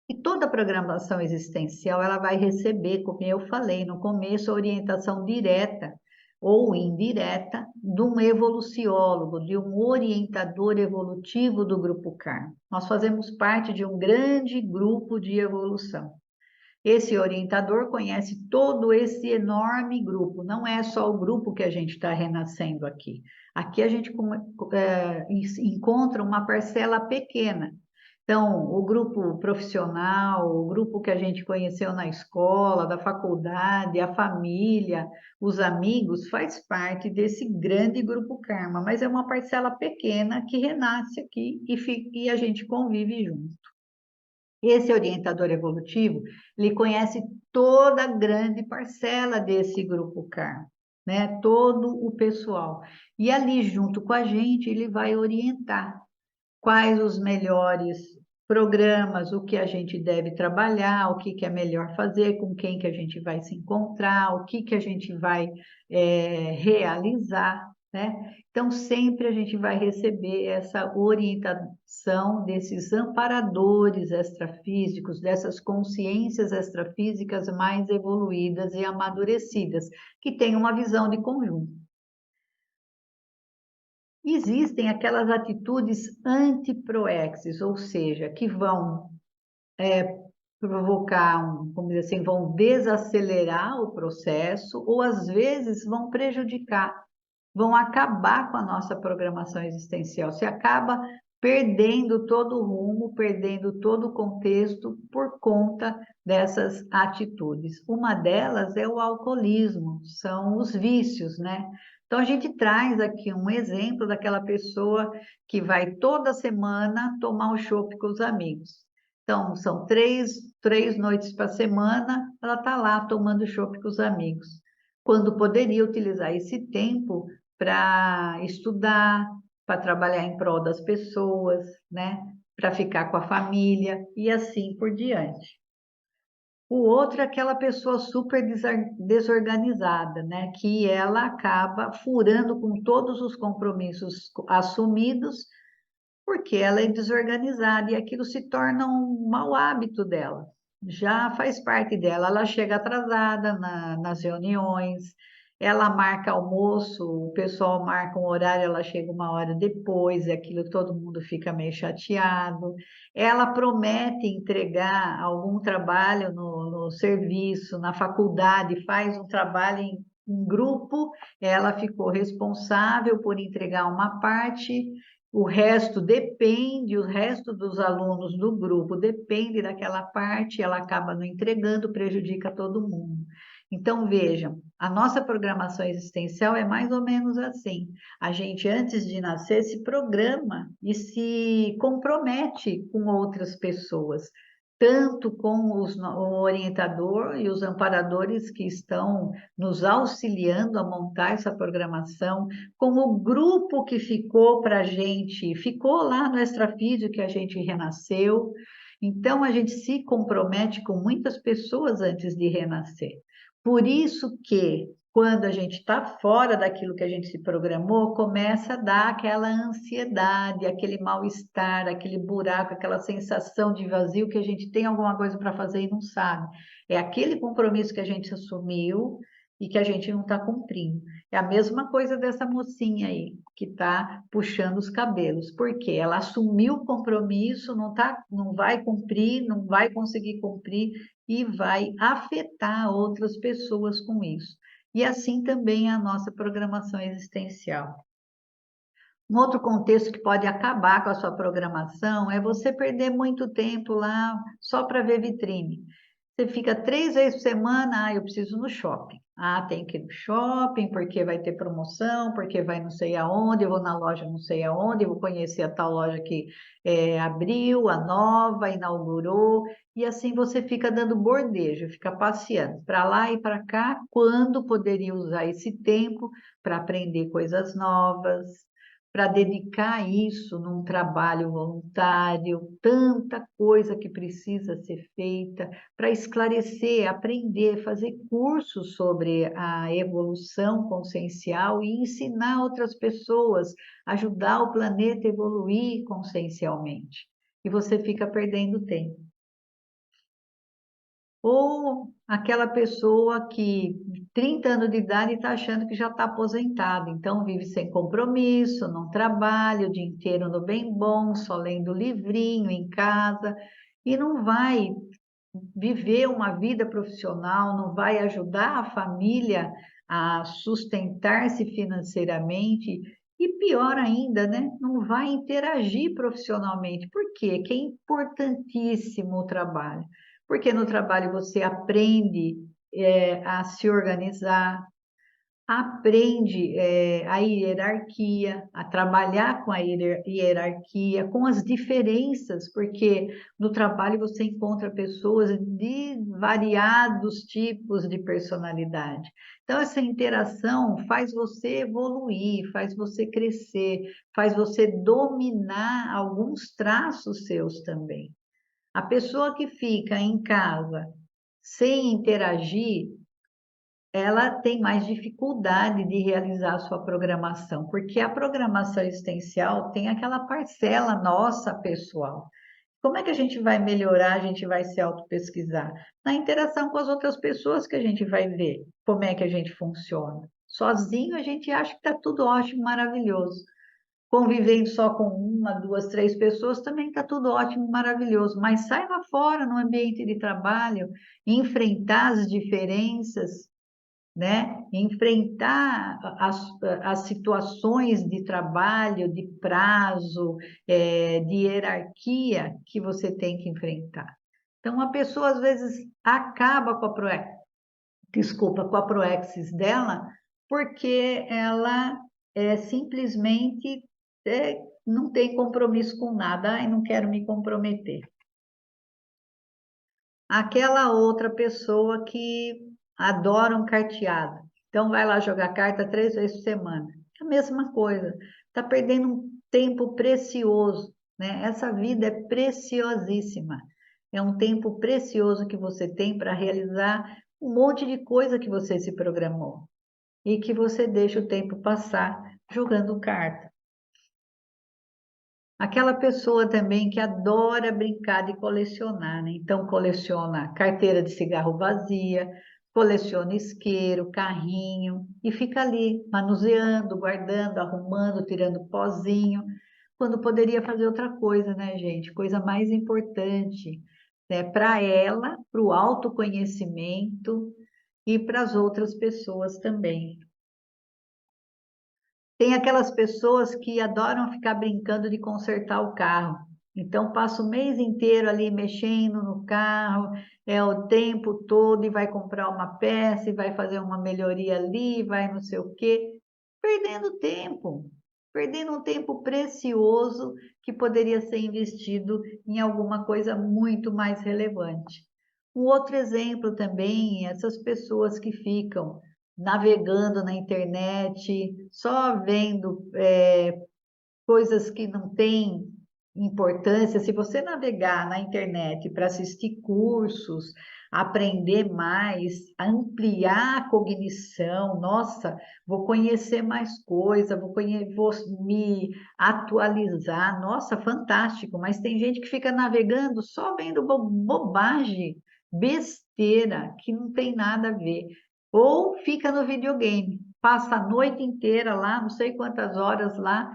E toda programação existencial, ela vai receber, como eu falei no começo, a orientação direta ou indireta de um evoluciólogo, de um orientador evolutivo do grupo Karma. Nós fazemos parte de um grande grupo de evolução. Esse orientador conhece todo esse enorme grupo, não é só o grupo que a gente está renascendo aqui. Aqui a gente encontra uma parcela pequena. Então, o grupo profissional, o grupo que a gente conheceu na escola, da faculdade, a família, os amigos, faz parte desse grande grupo Karma, mas é uma parcela pequena que renasce aqui e a gente convive junto. Esse orientador evolutivo, ele conhece toda a grande parcela desse grupo Karma, né? Todo o pessoal. E ali, junto com a gente, ele vai orientar quais os melhores programas, o que a gente deve trabalhar, o que é melhor fazer, com quem que a gente vai se encontrar, o que a gente vai realizar, né? Então, sempre a gente vai receber essa orientação desses amparadores extrafísicos, dessas consciências extrafísicas mais evoluídas e amadurecidas, que têm uma visão de conjunto. Existem aquelas atitudes antiproexis, ou seja, que vão provocar, vamos dizer assim, vão desacelerar o processo ou às vezes vão prejudicar, vão acabar com a nossa programação existencial. Você acaba perdendo todo o rumo, perdendo todo o contexto por conta dessas atitudes. Uma delas é o alcoolismo, são os vícios, né? Então, a gente traz aqui um exemplo daquela pessoa que vai toda semana tomar um chopp com os amigos. Então, são três noites para semana, ela está lá tomando chopp com os amigos, quando poderia utilizar esse tempo para estudar, para trabalhar em prol das pessoas, né? Para ficar com a família e assim por diante. O outro é aquela pessoa super desorganizada, né? Que ela acaba furando com todos os compromissos assumidos, porque ela é desorganizada e aquilo se torna um mau hábito dela. Já faz parte dela. Ela chega atrasada nas reuniões, ela marca almoço, o pessoal marca um horário, ela chega uma hora depois, e aquilo todo mundo fica meio chateado. Ela promete entregar algum trabalho no serviço, na faculdade, faz um trabalho em grupo, ela ficou responsável por entregar uma parte, o resto depende, o resto dos alunos do grupo depende daquela parte, ela acaba não entregando, prejudica todo mundo. Então, vejam, a nossa programação existencial é mais ou menos assim. A gente, antes de nascer, se programa e se compromete com outras pessoas, tanto com o orientador e os amparadores que estão nos auxiliando a montar essa programação, com o grupo que ficou para a gente, ficou lá no extrafísio que a gente renasceu. Então, a gente se compromete com muitas pessoas antes de renascer. Por isso que, quando a gente está fora daquilo que a gente se programou, começa a dar aquela ansiedade, aquele mal-estar, aquele buraco, aquela sensação de vazio que a gente tem alguma coisa para fazer e não sabe. É aquele compromisso que a gente assumiu e que a gente não está cumprindo. É a mesma coisa dessa mocinha aí, que está puxando os cabelos, porque ela assumiu o compromisso, não vai cumprir, não vai conseguir cumprir e vai afetar outras pessoas com isso. E assim também a nossa programação existencial. Um outro contexto que pode acabar com a sua programação é você perder muito tempo lá só para ver vitrine. Você fica 3 vezes por semana, eu preciso ir no shopping. Tem que ir no shopping porque vai ter promoção, porque vai não sei aonde, eu vou na loja não sei aonde, eu vou conhecer a tal loja que abriu, a nova, inaugurou, e assim você fica dando bordejo, fica passeando para lá e para cá, quando poderia usar esse tempo para aprender coisas novas, para dedicar isso num trabalho voluntário, tanta coisa que precisa ser feita, para esclarecer, aprender, fazer cursos sobre a evolução consciencial e ensinar outras pessoas, ajudar o planeta a evoluir consciencialmente. E você fica perdendo tempo. Ou aquela pessoa que 30 anos de idade está achando que já está aposentado, então vive sem compromisso, não trabalha o dia inteiro no bem bom, só lendo livrinho em casa, e não vai viver uma vida profissional, não vai ajudar a família a sustentar-se financeiramente e pior ainda, né? Não vai interagir profissionalmente. Por quê? Que é importantíssimo o trabalho. Porque no trabalho você aprende a se organizar, aprende a hierarquia, a trabalhar com a hierarquia, com as diferenças, porque no trabalho você encontra pessoas de variados tipos de personalidade. Então, essa interação faz você evoluir, faz você crescer, faz você dominar alguns traços seus também. A pessoa que fica em casa sem interagir, ela tem mais dificuldade de realizar a sua programação, porque a programação existencial tem aquela parcela nossa pessoal. Como é que a gente vai melhorar, a gente vai se auto-pesquisar? Na interação com as outras pessoas que a gente vai ver como é que a gente funciona. Sozinho a gente acha que está tudo ótimo, maravilhoso. Convivendo só com uma, duas, três pessoas também está tudo ótimo, maravilhoso. Mas sai lá fora no ambiente de trabalho, enfrentar as diferenças, né? Enfrentar as situações de trabalho, de prazo, de hierarquia que você tem que enfrentar. Então, a pessoa às vezes acaba com com a proexis dela, porque ela simplesmente não tem compromisso com nada, e não quero me comprometer. Aquela outra pessoa que adora um carteado. Então, vai lá jogar carta 3 vezes por semana. É a mesma coisa. Está perdendo tempo precioso, né? Essa vida é preciosíssima. É um tempo precioso que você tem para realizar um monte de coisa que você se programou e que você deixa o tempo passar jogando carta. Aquela pessoa também que adora brincar de colecionar, né? Então coleciona carteira de cigarro vazia, coleciona isqueiro, carrinho e fica ali manuseando, guardando, arrumando, tirando pozinho, quando poderia fazer outra coisa, né, gente? Coisa mais importante, né, para ela, para o autoconhecimento e para as outras pessoas também. Tem aquelas pessoas que adoram ficar brincando de consertar o carro. Então, passa o mês inteiro ali mexendo no carro, é o tempo todo, e vai comprar uma peça, e vai fazer uma melhoria ali, vai não sei o quê, perdendo um tempo precioso que poderia ser investido em alguma coisa muito mais relevante. Um outro exemplo também, essas pessoas que ficam navegando na internet, só vendo coisas que não têm importância. Se você navegar na internet para assistir cursos, aprender mais, ampliar a cognição, nossa, vou conhecer mais coisa, vou me atualizar, nossa, fantástico. Mas tem gente que fica navegando só vendo bobagem, besteira, que não tem nada a ver. Ou fica no videogame, passa a noite inteira lá, não sei quantas horas lá,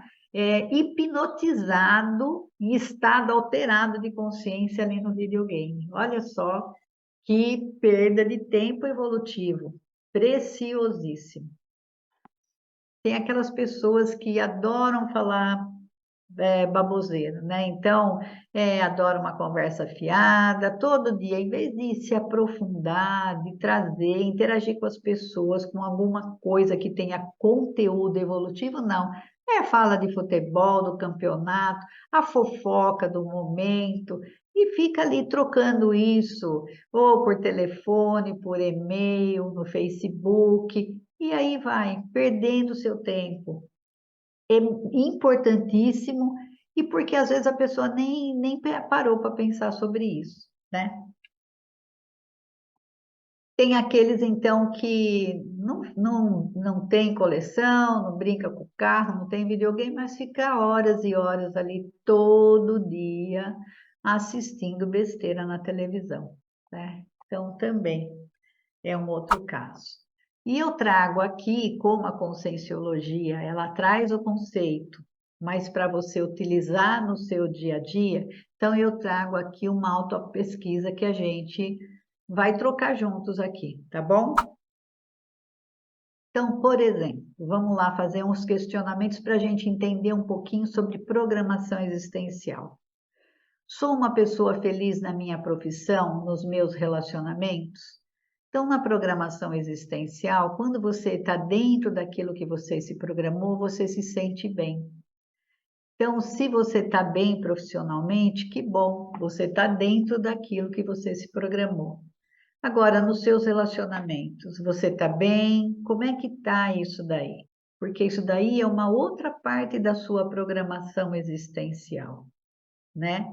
hipnotizado, em estado alterado de consciência ali no videogame. Olha só que perda de tempo evolutivo, preciosíssimo. Tem aquelas pessoas que adoram falar baboseira, né? Então, adoro uma conversa fiada, todo dia, em vez de se aprofundar, de trazer, interagir com as pessoas com alguma coisa que tenha conteúdo evolutivo, não. Fala de futebol, do campeonato, a fofoca do momento, e fica ali trocando isso, ou por telefone, por e-mail, no Facebook, e aí vai, perdendo seu tempo é importantíssimo e porque às vezes a pessoa nem parou para pensar sobre isso, né? Tem aqueles, então, que não tem coleção, não brinca com o carro, não tem videogame, mas fica horas e horas ali todo dia assistindo besteira na televisão, né? Então, também é um outro caso. E eu trago aqui, como a conscienciologia, ela traz o conceito, mas para você utilizar no seu dia a dia, então eu trago aqui uma autopesquisa que a gente vai trocar juntos aqui, tá bom? Então, por exemplo, vamos lá fazer uns questionamentos para a gente entender um pouquinho sobre programação existencial. Sou uma pessoa feliz na minha profissão, nos meus relacionamentos? Então, na programação existencial, quando você está dentro daquilo que você se programou, você se sente bem. Então, se você está bem profissionalmente, que bom, você está dentro daquilo que você se programou. Agora, nos seus relacionamentos, você está bem? Como é que está isso daí? Porque isso daí é uma outra parte da sua programação existencial, né?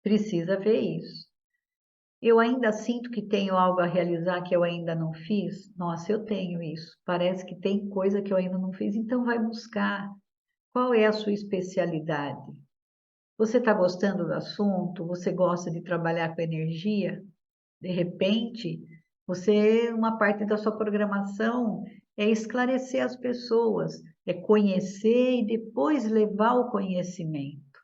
Precisa ver isso. Eu ainda sinto que tenho algo a realizar que eu ainda não fiz? Nossa, eu tenho isso. Parece que tem coisa que eu ainda não fiz, então vai buscar. Qual é a sua especialidade? Você está gostando do assunto? Você gosta de trabalhar com energia? De repente, uma parte da sua programação é esclarecer as pessoas, é conhecer e depois levar o conhecimento.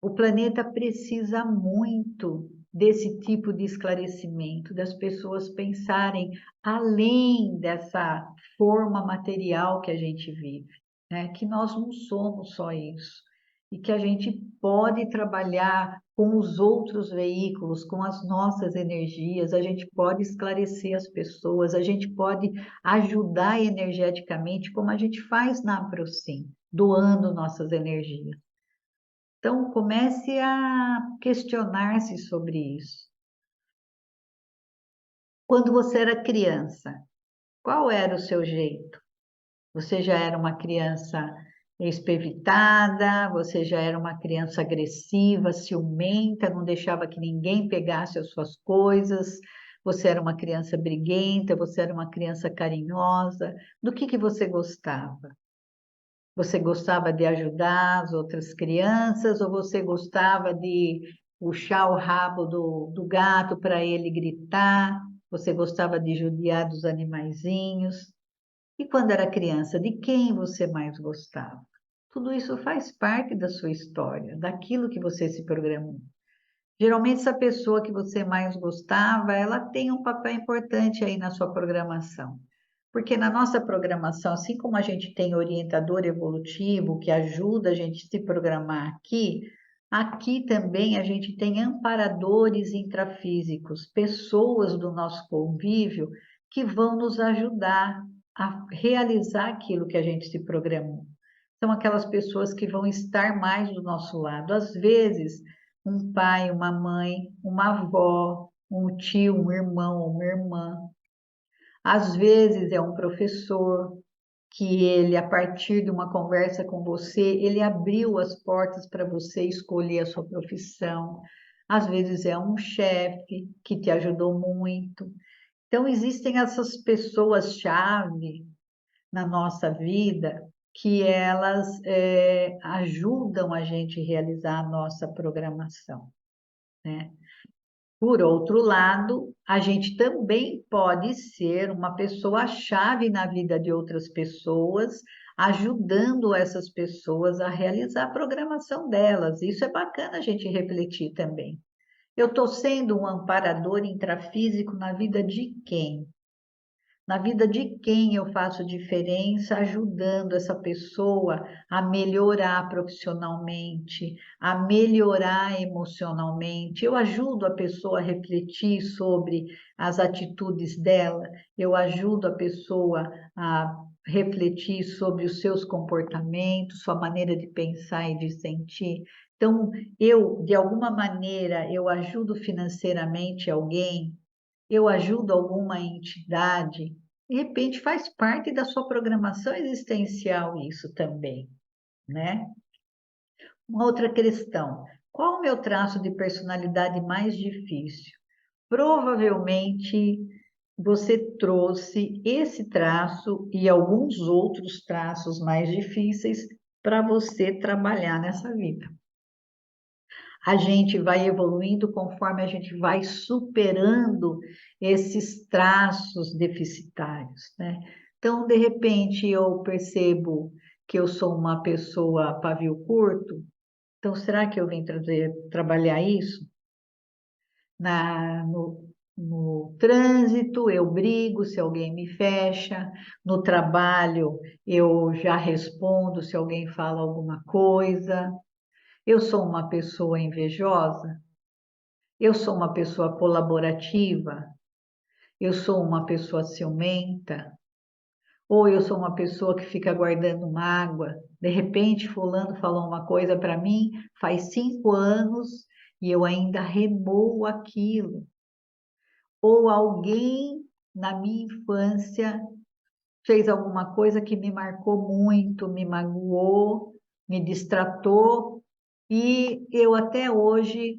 O planeta precisa muito desse tipo de esclarecimento, das pessoas pensarem além dessa forma material que a gente vive, né? Que nós não somos só isso e que a gente pode trabalhar com os outros veículos, com as nossas energias, a gente pode esclarecer as pessoas, a gente pode ajudar energeticamente, como a gente faz na Aprocim, doando nossas energias. Então, comece a questionar-se sobre isso. Quando você era criança, qual era o seu jeito? Você já era uma criança espivitada, você já era uma criança agressiva, ciumenta, não deixava que ninguém pegasse as suas coisas, você era uma criança briguenta, você era uma criança carinhosa. Do que você gostava? Você gostava de ajudar as outras crianças ou você gostava de puxar o rabo do gato para ele gritar? Você gostava de judiar dos animaizinhos? E quando era criança, de quem você mais gostava? Tudo isso faz parte da sua história, daquilo que você se programou. Geralmente, essa pessoa que você mais gostava, ela tem um papel importante aí na sua programação. Porque na nossa programação, assim como a gente tem orientador evolutivo que ajuda a gente a se programar aqui, aqui também a gente tem amparadores intrafísicos, pessoas do nosso convívio que vão nos ajudar a realizar aquilo que a gente se programou. São aquelas pessoas que vão estar mais do nosso lado. Às vezes, um pai, uma mãe, uma avó, um tio, um irmão, uma irmã. Às vezes é um professor que ele, a partir de uma conversa com você, ele abriu as portas para você escolher a sua profissão. Às vezes é um chefe que te ajudou muito. Então, existem essas pessoas-chave na nossa vida que elas ajudam a gente a realizar a nossa programação, né? Por outro lado, a gente também pode ser uma pessoa-chave na vida de outras pessoas, ajudando essas pessoas a realizar a programação delas. Isso é bacana a gente refletir também. Eu estou sendo um amparador intrafísico na vida de quem? Na vida de quem eu faço diferença, ajudando essa pessoa a melhorar profissionalmente, a melhorar emocionalmente. Eu ajudo a pessoa a refletir sobre as atitudes dela, eu ajudo a pessoa a refletir sobre os seus comportamentos, sua maneira de pensar e de sentir. Então, eu, de alguma maneira, eu ajudo financeiramente alguém, eu ajudo alguma entidade, de repente faz parte da sua programação existencial isso também, né? Uma outra questão, qual o meu traço de personalidade mais difícil? Provavelmente você trouxe esse traço e alguns outros traços mais difíceis para você trabalhar nessa vida. A gente vai evoluindo conforme a gente vai superando esses traços deficitários, né? Então, de repente, eu percebo que eu sou uma pessoa pavio curto, então será que eu vim trabalhar isso? No trânsito, eu brigo se alguém me fecha, no trabalho, eu já respondo se alguém fala alguma coisa. Eu sou uma pessoa invejosa? Eu sou uma pessoa colaborativa? Eu sou uma pessoa ciumenta? Ou eu sou uma pessoa que fica guardando mágoa? De repente, fulano falou uma coisa para mim faz 5 anos e eu ainda remoo aquilo. Ou alguém na minha infância fez alguma coisa que me marcou muito, me magoou, me distratou e eu até hoje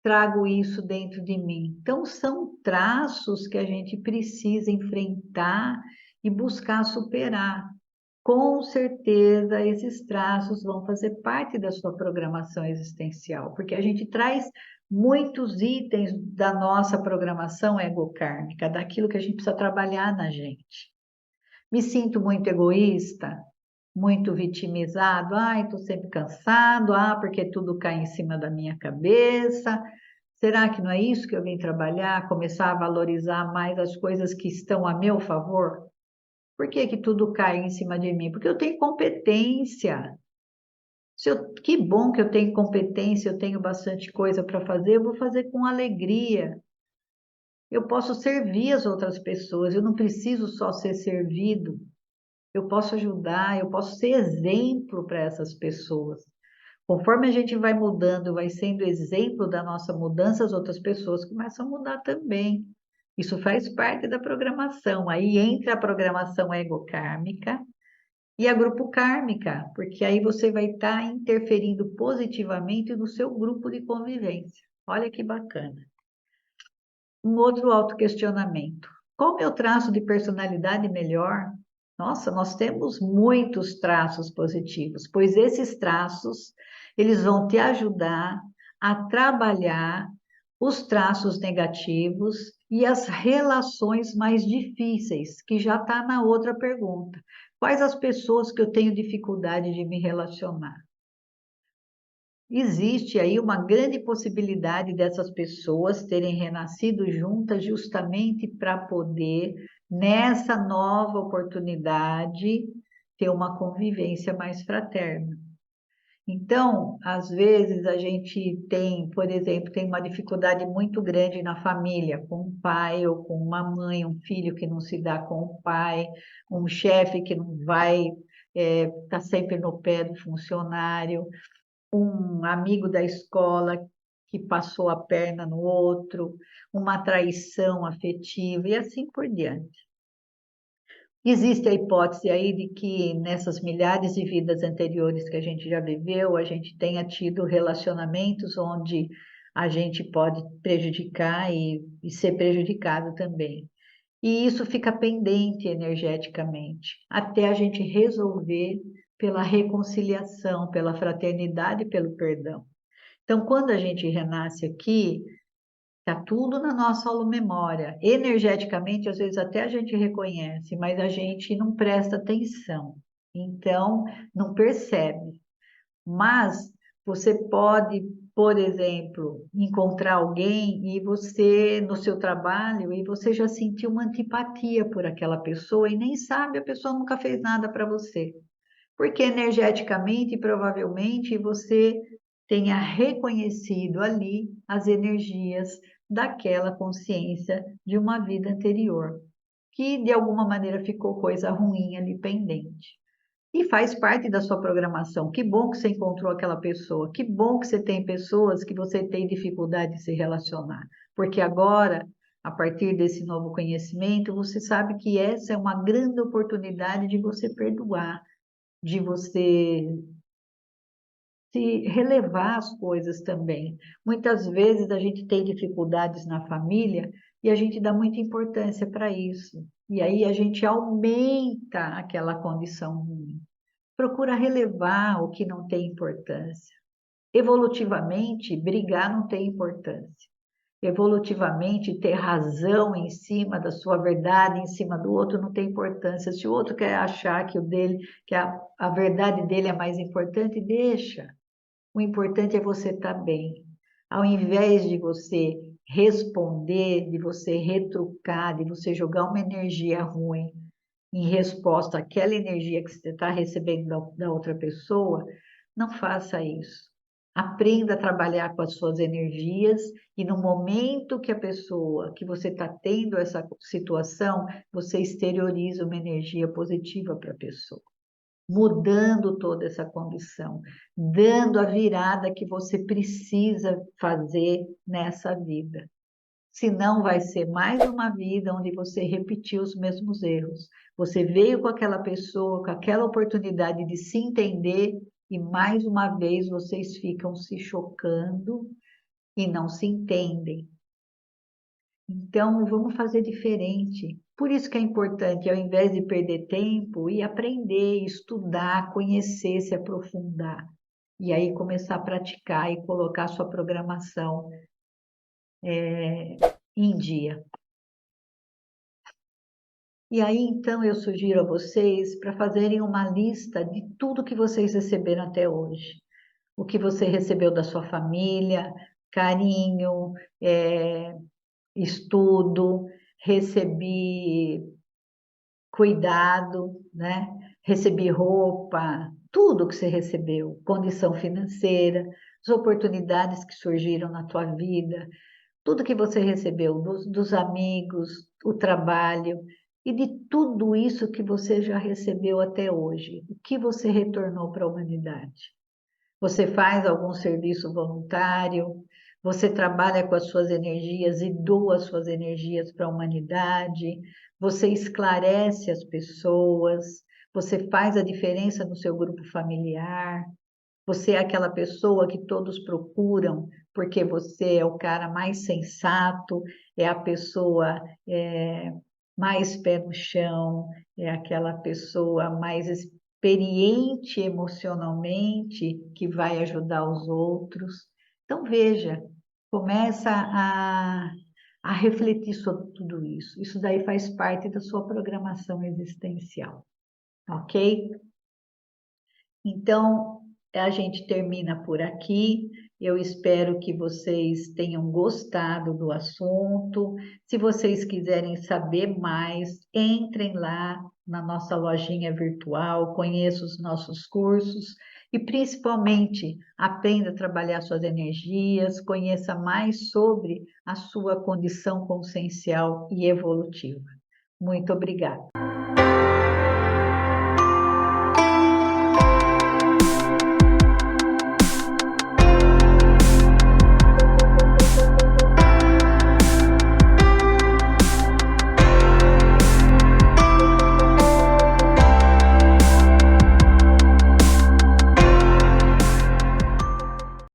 trago isso dentro de mim. Então, são traços que a gente precisa enfrentar e buscar superar. Com certeza, esses traços vão fazer parte da sua programação existencial, porque a gente traz muitos itens da nossa programação egocármica, daquilo que a gente precisa trabalhar na gente. Me sinto muito egoísta, muito vitimizado, ai, estou sempre cansado, porque tudo cai em cima da minha cabeça. Será que não é isso que eu vim trabalhar? Começar a valorizar mais as coisas que estão a meu favor? Por que que tudo cai em cima de mim? Porque eu tenho competência. Que bom que eu tenho competência, eu tenho bastante coisa para fazer, eu vou fazer com alegria. Eu posso servir as outras pessoas, eu não preciso só ser servido. Eu posso ajudar, eu posso ser exemplo para essas pessoas. Conforme a gente vai mudando, vai sendo exemplo da nossa mudança, as outras pessoas começam a mudar também. Isso faz parte da programação. Aí entra a programação egocármica, E a grupo kármica, porque aí você vai estar interferindo positivamente no seu grupo de convivência. Olha que bacana. Um outro autoquestionamento. Qual o meu traço de personalidade melhor? Nossa, nós temos muitos traços positivos, pois esses traços, eles vão te ajudar a trabalhar os traços negativos e as relações mais difíceis, que já está na outra pergunta. Quais as pessoas que eu tenho dificuldade de me relacionar? Existe aí uma grande possibilidade dessas pessoas terem renascido juntas justamente para poder, nessa nova oportunidade, ter uma convivência mais fraterna. Então, às vezes a gente tem, por exemplo, tem uma dificuldade muito grande na família, com um pai ou com uma mãe, um filho que não se dá com o pai, um chefe que não vai, tá sempre no pé do funcionário, um amigo da escola que passou a perna no outro, uma traição afetiva e assim por diante. Existe a hipótese aí de que nessas milhares de vidas anteriores que a gente já viveu, a gente tenha tido relacionamentos onde a gente pode prejudicar e ser prejudicado também. E isso fica pendente energeticamente, até a gente resolver pela reconciliação, pela fraternidade e pelo perdão. Então, quando a gente renasce aqui, está tudo na nossa memória. Energeticamente, às vezes até a gente reconhece, mas a gente não presta atenção. Então, não percebe. Mas você pode, por exemplo, encontrar alguém e você, no seu trabalho, e você já sentiu uma antipatia por aquela pessoa e nem sabe, a pessoa nunca fez nada para você. Porque energeticamente, provavelmente, você tenha reconhecido ali as energias daquela consciência de uma vida anterior, que de alguma maneira ficou coisa ruim ali pendente. E faz parte da sua programação. Que bom que você encontrou aquela pessoa. Que bom que você tem pessoas que você tem dificuldade de se relacionar. Porque agora, a partir desse novo conhecimento, você sabe que essa é uma grande oportunidade de você perdoar, de você se relevar as coisas também. Muitas vezes a gente tem dificuldades na família e a gente dá muita importância para isso. E aí a gente aumenta aquela condição ruim. Procura relevar o que não tem importância. Evolutivamente, brigar não tem importância. Evolutivamente, ter razão em cima da sua verdade, em cima do outro, não tem importância. Se o outro quer achar que o dele, que a verdade dele é mais importante, deixa. O importante é você estar bem. Ao invés de você responder, de você retrucar, de você jogar uma energia ruim em resposta àquela energia que você está recebendo da outra pessoa, não faça isso. Aprenda a trabalhar com as suas energias e no momento que a pessoa, que você está tendo essa situação, você exterioriza uma energia positiva para a pessoa, mudando toda essa condição, dando a virada que você precisa fazer nessa vida. Senão vai ser mais uma vida onde você repetiu os mesmos erros. Você veio com aquela pessoa, com aquela oportunidade de se entender e mais uma vez vocês ficam se chocando e não se entendem. Então, vamos fazer diferente. Por isso que é importante, ao invés de perder tempo, ir aprender, estudar, conhecer, se aprofundar. E aí começar a praticar e colocar sua programação em dia. E aí, então, eu sugiro a vocês para fazerem uma lista de tudo que vocês receberam até hoje. O que você recebeu da sua família, carinho, estudo, recebi cuidado, né? Recebi roupa, tudo que você recebeu, condição financeira, as oportunidades que surgiram na tua vida, tudo que você recebeu dos amigos, o trabalho e de tudo isso que você já recebeu até hoje, o que você retornou para a humanidade? Você faz algum serviço voluntário? Você trabalha com as suas energias e doa as suas energias para a humanidade? Você esclarece as pessoas? Você faz a diferença no seu grupo familiar, você é aquela pessoa que todos procuram, porque você é o cara mais sensato, é a pessoa mais pé no chão, é aquela pessoa mais experiente emocionalmente que vai ajudar os outros. Então veja, começa a refletir sobre tudo isso. Isso daí faz parte da sua programação existencial, ok? Então, a gente termina por aqui. Eu espero que vocês tenham gostado do assunto. Se vocês quiserem saber mais, entrem lá na nossa lojinha virtual, conheça os nossos cursos e, principalmente, aprenda a trabalhar suas energias, conheça mais sobre a sua condição consciencial e evolutiva. Muito obrigada.